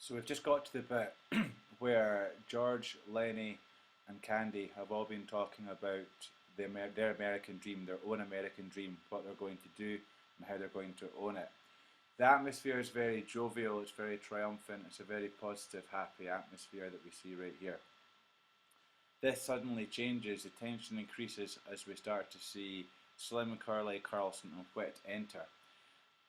So we've just got to the bit where George, Lenny, and Candy have all been talking about their American dream, their own American dream, what they're going to do and how they're going to own it. The atmosphere is very jovial, it's very triumphant, it's a very positive, happy atmosphere that we see right here. This suddenly changes, the tension increases as we start to see Slim, Curly, Carlson, and Whit enter.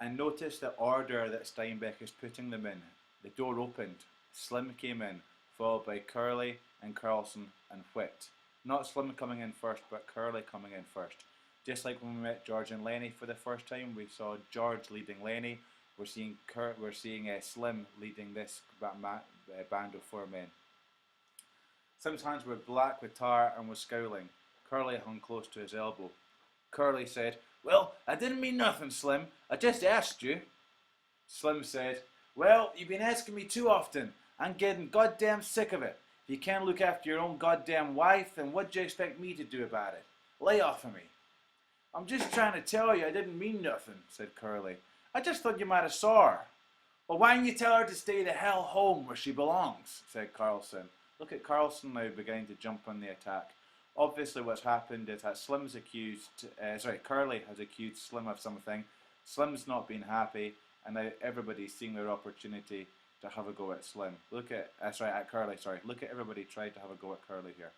And notice the order that Steinbeck is putting them in. The door opened, Slim came in, followed by Curly and Carlson and Whit. Not Slim coming in first, but Curly coming in first. Just like when we met George and Lenny for the first time, we saw George leading Lenny. We're seeing Slim leading this band of four men. Slim's hands were black with tar and was scowling. Curly hung close to his elbow. Curly said, "Well, I didn't mean nothing, Slim. I just asked you." Slim said, "Well, you've been asking me too often. I'm getting goddamn sick of it. If you can't look after your own goddamn wife, then what do you expect me to do about it? Lay off of me." "I'm just trying to tell you I didn't mean nothing," said Curly. "I just thought you might have saw her." "Well, why don't you tell her to stay the hell home where she belongs," said Carlson. Look at Carlson now beginning to jump on the attack. Obviously what's happened is that Curly has accused Slim of something. Slim's not been happy, and now everybody's seeing their opportunity to have a go at Slim. At Curly, sorry. Look at everybody tried to have a go at Curly here.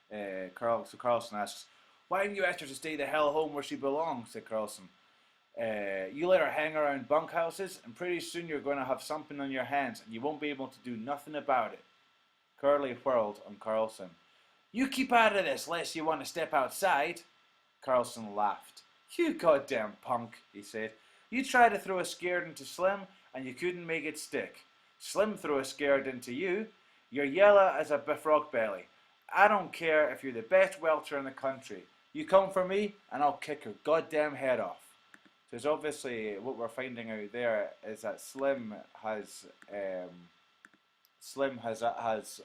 So Carlson asks, "Why didn't you ask her to stay the hell home where she belongs?" said Carlson. "You let her hang around bunkhouses, and pretty soon you're going to have something on your hands, and you won't be able to do nothing about it." Curly whirled on Carlson. "You keep out of this, lest you want to step outside." Carlson laughed. "You goddamn punk," he said. "You tried to throw a scared into Slim, and you couldn't make it stick. Slim threw a scared into you. You're yellow as a frog belly. I don't care if you're the best welter in the country. You come for me, and I'll kick your goddamn head off." So it's obviously what we're finding out there is that Slim has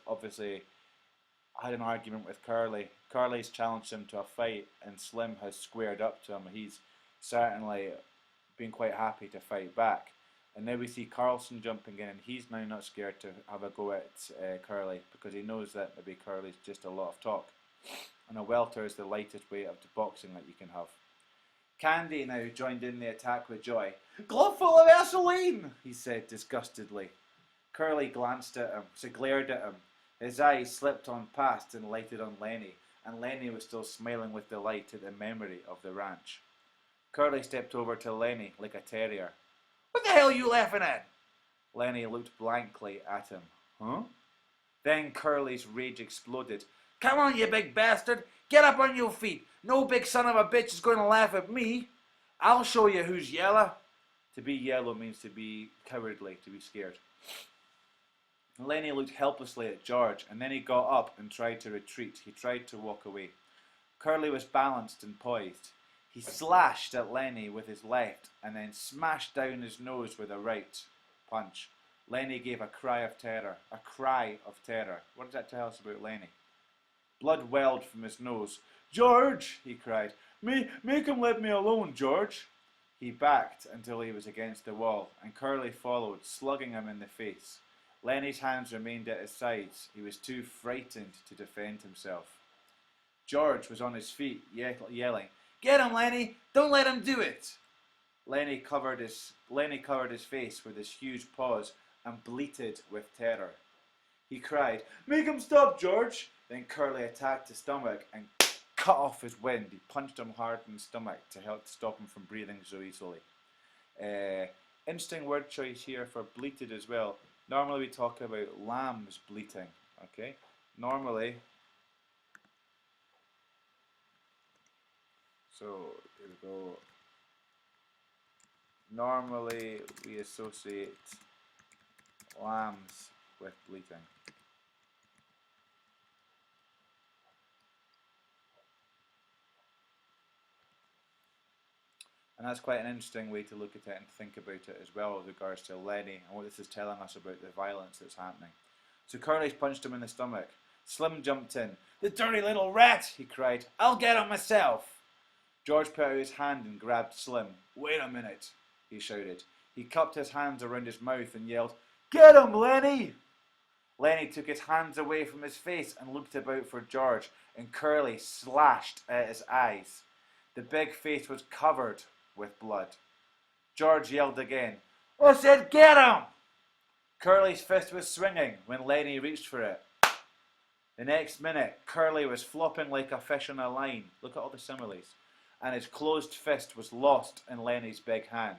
obviously had an argument with Curly. Curly's challenged him to a fight, and Slim has squared up to him. He's certainly been quite happy to fight back. And now we see Carlson jumping in, and he's now not scared to have a go at Curly because he knows that maybe Curly's just a lot of talk. And a welter is the lightest weight of the boxing that you can have. Candy now joined in the attack with joy. "Glove full of gasoline," he said disgustedly. Curly glared at him. His eyes slipped on past and lighted on Lenny, and Lenny was still smiling with delight at the memory of the ranch. Curly stepped over to Lenny like a terrier. "What the hell are you laughing at?" Lenny looked blankly at him. "Huh?" Then Curly's rage exploded. "Come on, you big bastard! Get up on your feet! No big son of a bitch is going to laugh at me! I'll show you who's yellow!" To be yellow means to be cowardly, to be scared. Lenny looked helplessly at George, and then he got up and tried to retreat. He tried to walk away. Curly was balanced and poised. He slashed at Lenny with his left, and then smashed down his nose with a right punch. Lenny gave a cry of terror. A cry of terror. What does that tell us about Lenny? Blood welled from his nose. "George!" he cried. Make him let me alone, George!" He backed until he was against the wall, and Curly followed, slugging him in the face. Lenny's hands remained at his sides. He was too frightened to defend himself. George was on his feet, yelling, "Get him, Lenny! Don't let him do it!" Lenny covered his face with his huge paws and bleated with terror. He cried, "Make him stop, George!" Then Curly attacked his stomach and cut off his wind. He punched him hard in the stomach to help stop him from breathing so easily. Interesting word choice here for bleated as well. Normally we talk about lambs bleating. Okay, normally. So here we go. Normally we associate lambs with bleating. And that's quite an interesting way to look at it and think about it as well with regards to Lenny and what this is telling us about the violence that's happening. So Curly's punched him in the stomach. Slim jumped in. "The dirty little rat!" he cried. "I'll get him myself!" George put out his hand and grabbed Slim. "Wait a minute," he shouted. He cupped his hands around his mouth and yelled, Get him, Lenny! Lenny took his hands away from his face and looked about for George, and Curly slashed at his eyes. The big face was covered with blood. George yelled again, I said get him! Curly's fist was swinging when Lenny reached for it. The next minute, Curly was flopping like a fish on a line. Look at all the similes. And his closed fist was lost in Lenny's big hand.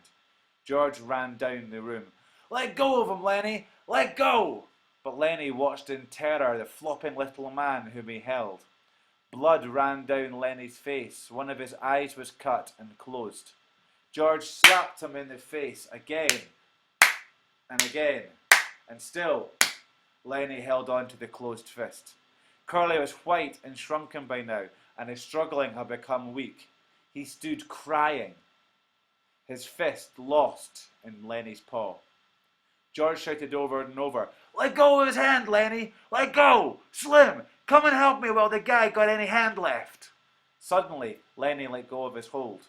George ran down the room. Let go of him, Lenny! Let go! But Lenny watched in terror the flopping little man whom he held. Blood ran down Lenny's face. One of his eyes was cut and closed. George slapped him in the face again and again. And still, Lenny held on to the closed fist. Curly was white and shrunken by now, and his struggling had become weak. He stood crying, his fist lost in Lenny's paw. George shouted over and over, Let go of his hand, Lenny! Let go! Slim, come and help me while the guy got any hand left. Suddenly, Lenny let go of his hold.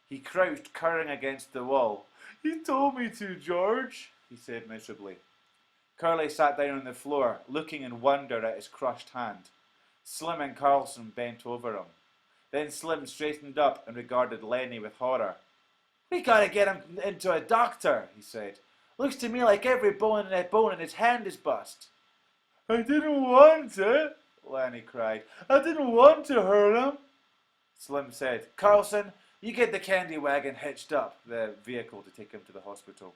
He crouched, cowering against the wall. You told me to, George, he said miserably. Curly sat down on the floor, looking in wonder at his crushed hand. Slim and Carlson bent over him. Then Slim straightened up and regarded Lenny with horror. We gotta get him into a doctor, he said. Looks to me like every bone in his hand is bust. I didn't want it, Lenny cried. I didn't want to hurt him. Slim said, Carlson, you get the candy wagon hitched up, the vehicle to take him to the hospital.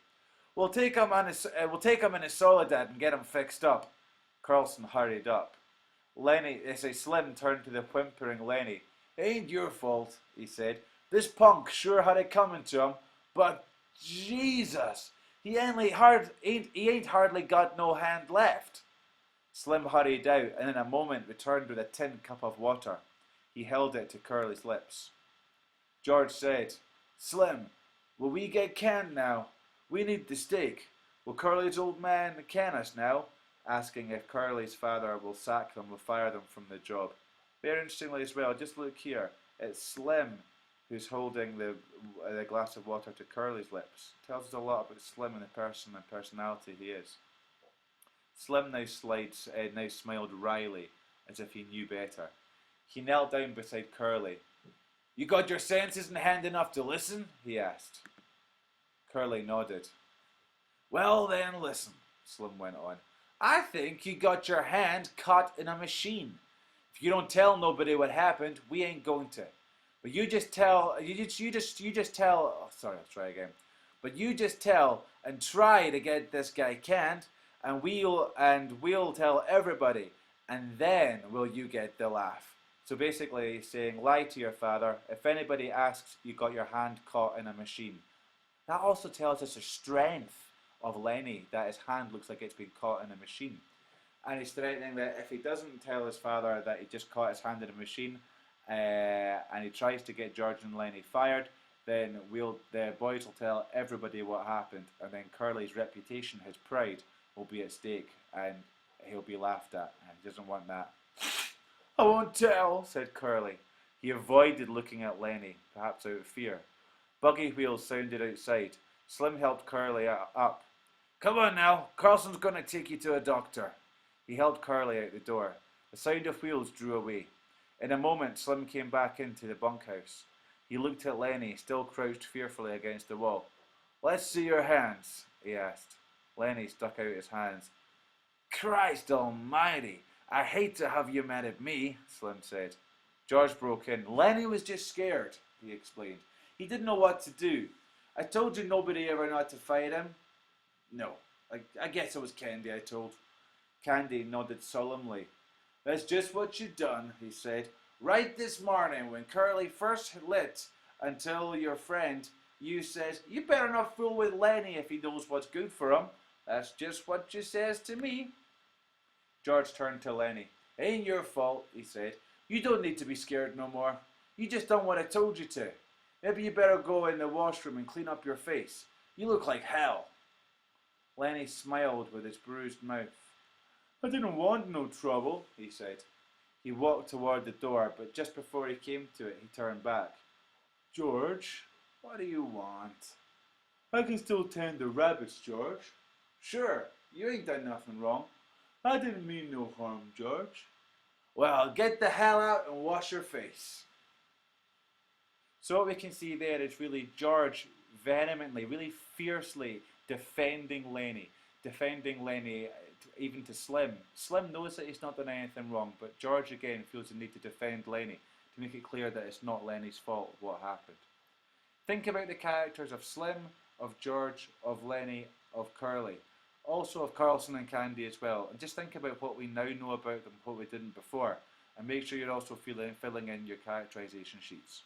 We'll take him in his Soledad and get him fixed up. Carlson hurried up. Slim turned to the whimpering Lenny. Ain't your fault, he said. This punk sure had it coming to him, but Jesus, he ain't hardly got no hand left. Slim hurried out and in a moment returned with a tin cup of water. He held it to Curly's lips. George said, Slim, will we get canned now? We need the steak. Will Curly's old man can us now? Asking if Curly's father will sack them or fire them from the job. Very interestingly as well, just look here. It's Slim who's holding the glass of water to Curly's lips. Tells us a lot about Slim and the person and personality he is. Slim now smiled wryly, as if he knew better. He knelt down beside Curly. You got your senses in hand enough to listen? He asked. Curly nodded. Well then, listen, Slim went on. I think you got your hand caught in a machine. If you don't tell nobody what happened, we ain't going to. But you just tell. Oh, sorry, I'll try again. But you just tell and try to get this guy canned, and we'll tell everybody, and then will you get the laugh. So basically, he's saying lie to your father. If anybody asks, you got your hand caught in a machine. That also tells us the strength of Lenny, that his hand looks like it's been caught in a machine. And he's threatening that if he doesn't tell his father that he just caught his hand in a machine, and he tries to get George and Lenny fired, then the boys will tell everybody what happened, and then Curly's reputation, his pride, will be at stake, and he'll be laughed at, and he doesn't want that. I won't tell, said Curly. He avoided looking at Lenny, perhaps out of fear. Buggy wheels sounded outside. Slim helped Curly up. Come on now, Carlson's going to take you to a doctor. He held Curly out the door. The sound of wheels drew away. In a moment, Slim came back into the bunkhouse. He looked at Lenny, still crouched fearfully against the wall. Let's see your hands, he asked. Lenny stuck out his hands. Christ almighty, I hate to have you mad at me, Slim said. George broke in. Lenny was just scared, he explained. He didn't know what to do. I told you nobody ever knew how to fight him. No, I guess it was Candy I told. Candy nodded solemnly. That's just what you done, he said. Right this morning when Curly first lit until your friend, you says, you better not fool with Lenny if he knows what's good for him. That's just what you says to me. George turned to Lenny. Ain't your fault, he said. You don't need to be scared no more. You just done what I told you to. Maybe you better go in the washroom and clean up your face. You look like hell. Lenny smiled with his bruised mouth. I didn't want no trouble, he said. He walked toward the door, but just before he came to it, he turned back. George, what do you want? I can still tend the rabbits, George. Sure, You ain't done nothing wrong. I didn't mean no harm, George. Well, get the hell out and wash your face. So what we can see there is really George vehemently, really fiercely defending Lenny even to Slim. Slim knows that he's not done anything wrong, but George again feels the need to defend Lenny to make it clear that it's not Lenny's fault what happened. Think about the characters of Slim, of George, of Lenny, of Curly, also of Carlson and Candy as well, and just think about what we now know about them, what we didn't before, and make sure you're also filling in your characterization sheets.